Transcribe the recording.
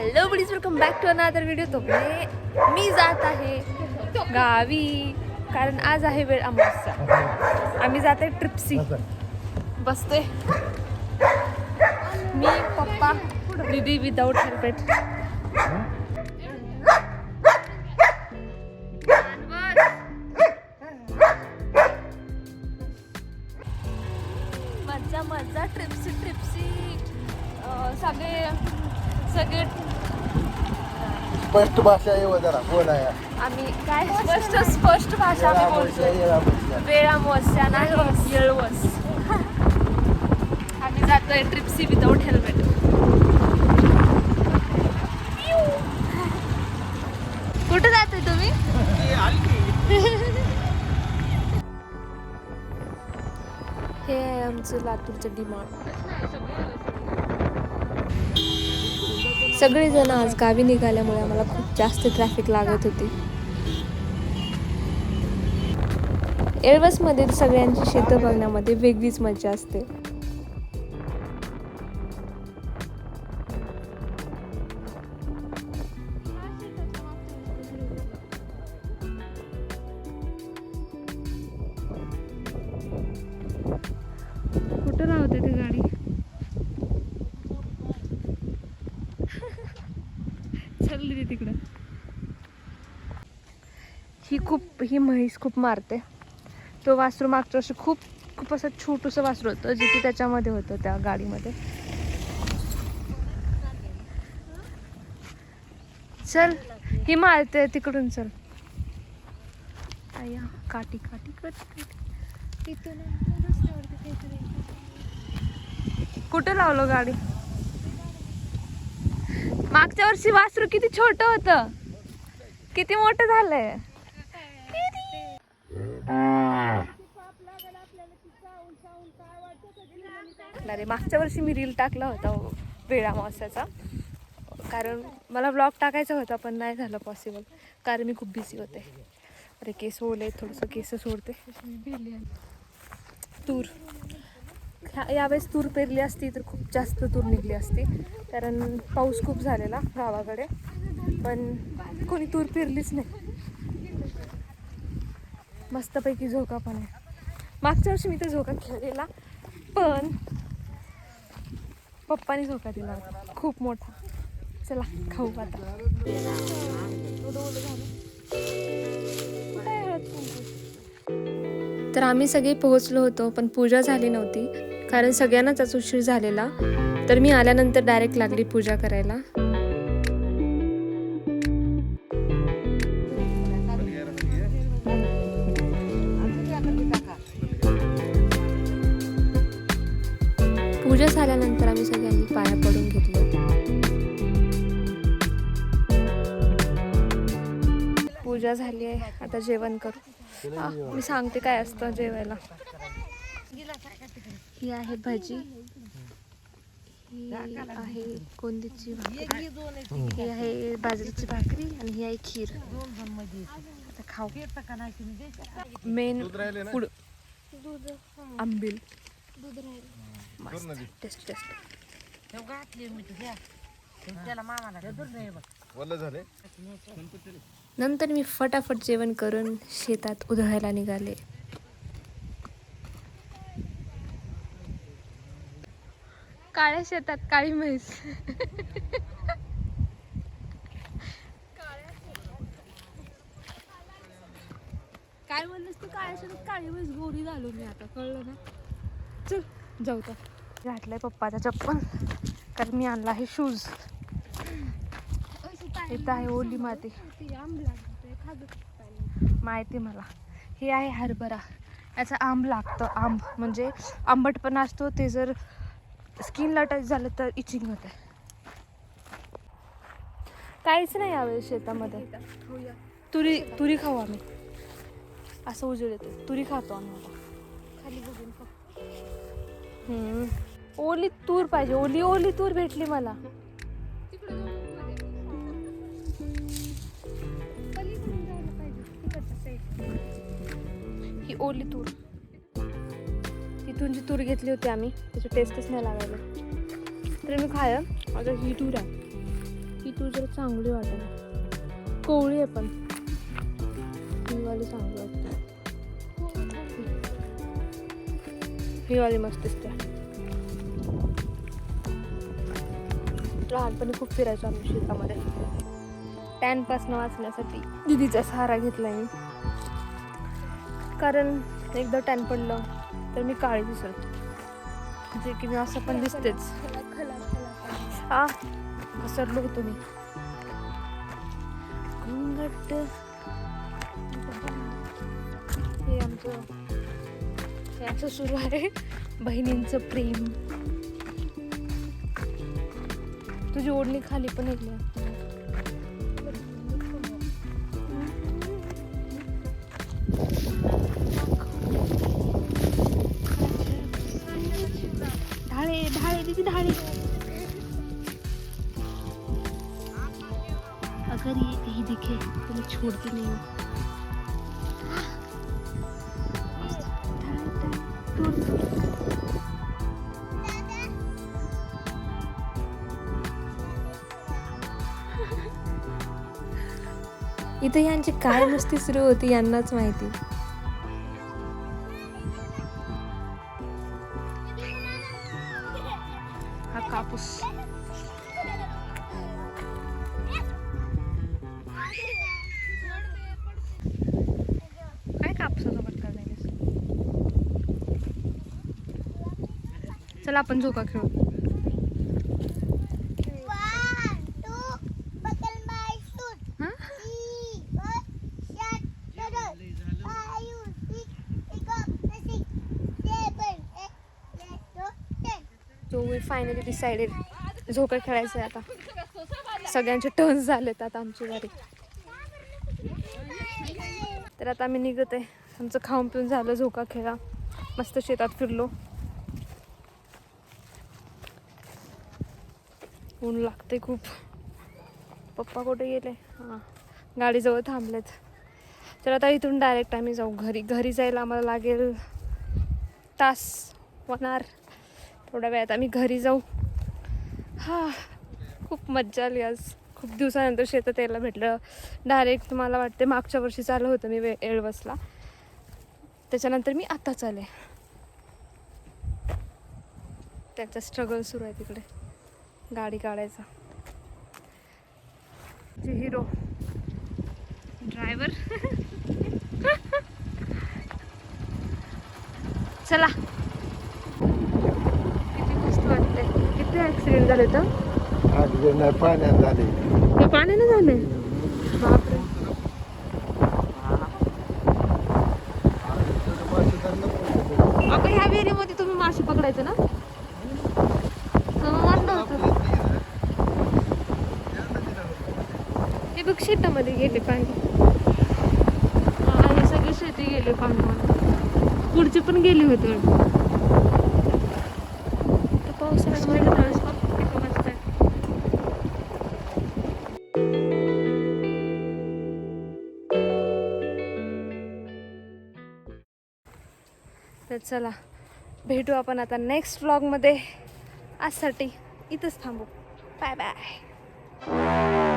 Hello please welcome back to another video. तो मी जात आहे गावी कारण आज आहे वेळ अमावस्या. आम्ही जाते ट्रिप्सी. बसते मी, पप्पा, दीदी विदाऊट हेल्मेट. मज्जा मज्जा ट्रिप्सी ट्रिप्सी. सगळे स्पष्ट भाषा आहे जरा बोलाया. आम्ही काय स्पष्ट भाषा आम्ही बोलतोय. वेळ अमावस्या नाही येळवस. आम्ही जातोय ट्रिप्सी विदाऊट हेल्मेट. कुठे जातोय तुम्ही? हे आहे आमचं लातूरचं डिमांड. सगळेजण आज गावी निघाल्यामुळे आम्हाला खूप जास्त ट्रॅफिक लागत होती. येळवसमध्ये सगळ्यांची शेतं बघण्यामध्ये वेगळीच मजा असते. कुठं लावते ती गाडी? चालली तिकडं. ही म्हैस खूप मारते. तो वासरू मागच्या वर्षी खूप असं छोटूसं वासरू होतं जे की त्याच्यामध्ये होतं, त्या गाडीमध्ये. चल ही मारते तिकडून. चल आया काठी काठी काठी. कुठं लावलं गाडी? मागच्या वर्षी वासरू किती छोटं होतं, किती मोठं झालंय. अरे मागच्या वर्षी मी रील टाकला होता वेळ अमावस्याचा, कारण मला व्लॉग टाकायचा होता पण नाही झालं पॉसिबल कारण मी खूप बिझी होते. अरे केस ओले, थोडंसं केस सोडते. तूर यावेळेस तूर पेरली असती तर खूप जास्त तूर निघली असती, कारण पाऊस खूप झालेला गावाकडे. पण कोणी तूर पेरलीच नाही. मस्तपैकी झोका पण आहे. मागच्या वर्षी मी तर झोका खेळलेला पण पप्पानी झोका दिला होता खूप मोठा. चला खाऊ आता. तर आम्ही सगळे पोहोचलो होतो पण पूजा झाली नव्हती कारण सगळ्यांनाच उशीर झालेला. तर मी आल्यानंतर डायरेक्ट लागली पूजा करायला. पूजा झाल्यानंतर आम्ही सगळ्यांनी पाया पडून घेतलो. पूजा झाली आहे, आता जेवण करू. मी सांगते काय असतं जेवायला. ही आहे भजी, ही आहे कोंदीची भाकरी, ही आहे बाजरीची भाकरी आणि ही आहे खीर. आता खाऊ. मेन फूड आंबील. टेस्ट नंतर मी फटाफट जेवण करून शेतात उधळायला निघाले. काळ्या शेतात काळी म्हैस. काय म्हणलंस तू? काळ्या शेतात काळी म्हैस गोरी झालो मी आता, कळलं ना? चल जाऊ तर. घातलाय पप्पाचा चप्पल कारण मी आणला आहे शूज. इथं आहे ओली माती, माहिती मला. हे आहे हरभरा, याचा आंब लागतं. आंब म्हणजे आंबटपणा असतो, ते जर स्किनला टच झालं तर इचिंग होते. काहीच नाही यावेळेस शेतामध्ये. तुरी खाऊ आम्ही. असं उजेड येते, तुरी खातो आम्ही. खाली बघून ओली तूर पाहिजे. ओली तूर भेटली मला. ही ओली तूर, इथून जी तूर घेतली होती आम्ही त्याची टेस्टच नाही लागायला. तर मी खाय आता ही तूर आहे. ही तू जरा चांगली वाटेल. कोवळी आहे पण ही वाली चांगली वाटते. ही वाली मस्त दिसते. लहानपणी खूप फिरायचो आम्ही शेतामध्ये. टॅनपासनं वाचण्यासाठी दीदीचा सहारा घेतलाय मी. कारण एकदा टॅन पडलं तर मी काळी दिसत, जे की मी असं पण दिसतेच. हा घसरलो होतो मी. घुंगट हे आमचं सुरू आहे. बहिणींचं प्रेम. तुझी ओढणी खाली पण येईल. ढाळे ढाळे दीदी ढाळे. अगर ये कहीं दिखे तो मैं छोड़ती नहीं हूँ. इथे यांची काय मस्ती सुरू होती यांनाच माहिती. हा कापूस. काय कापसासोबत करायला. चला आपण झोका खेळू. So we finally decided झोका खेळायचं आहे आता. सगळ्यांचे टर्न्स झालेत आता आमची वारी. तर आता आम्ही निघत आहे. आमचं खाऊन पिऊन झालं. झोका खेळा, मस्त शेतात फिरलो. ऊन लागते खूप. पप्पा कुठे गेले? हां गाडीजवळ थांबलेत. तर आता इथून डायरेक्ट आम्ही जाऊ घरी. घरी जायला आम्हाला लागेल तास 1 hour. थोड्या वेळात आम्ही घरी जाऊ. हा खूप मज्जा आली आज. खूप दिवसानंतर शेतात यायला भेटलं. डायरेक्ट मला वाटते मागच्या वर्षी चालू होतं मी एळवसला. त्याच्यानंतर मी आताच आले. त्याचा स्ट्रगल सुरू आहे तिकडे गाडी काढायचा. जे हिरो ड्रायव्हर. चला. किती मस्त वाटते. किती ऍक्सिडेंट झाले तर पाण्यात झाले. हे पाण्याने झाले. बापरे. अगं ह्या विहिरीमध्ये तुम्ही मासे पकडायचे ना. हे बघ शेतामध्ये गेले पाणी. हे सगळे शेती गेले पाणी. पुढचे पण गेले होते. पावसाळ्यात मस्त आहे. तर चला भेटू आपण आता नेक्स्ट व्लॉगमध्ये. आजसाठी इथंच थांबू. Bye bye.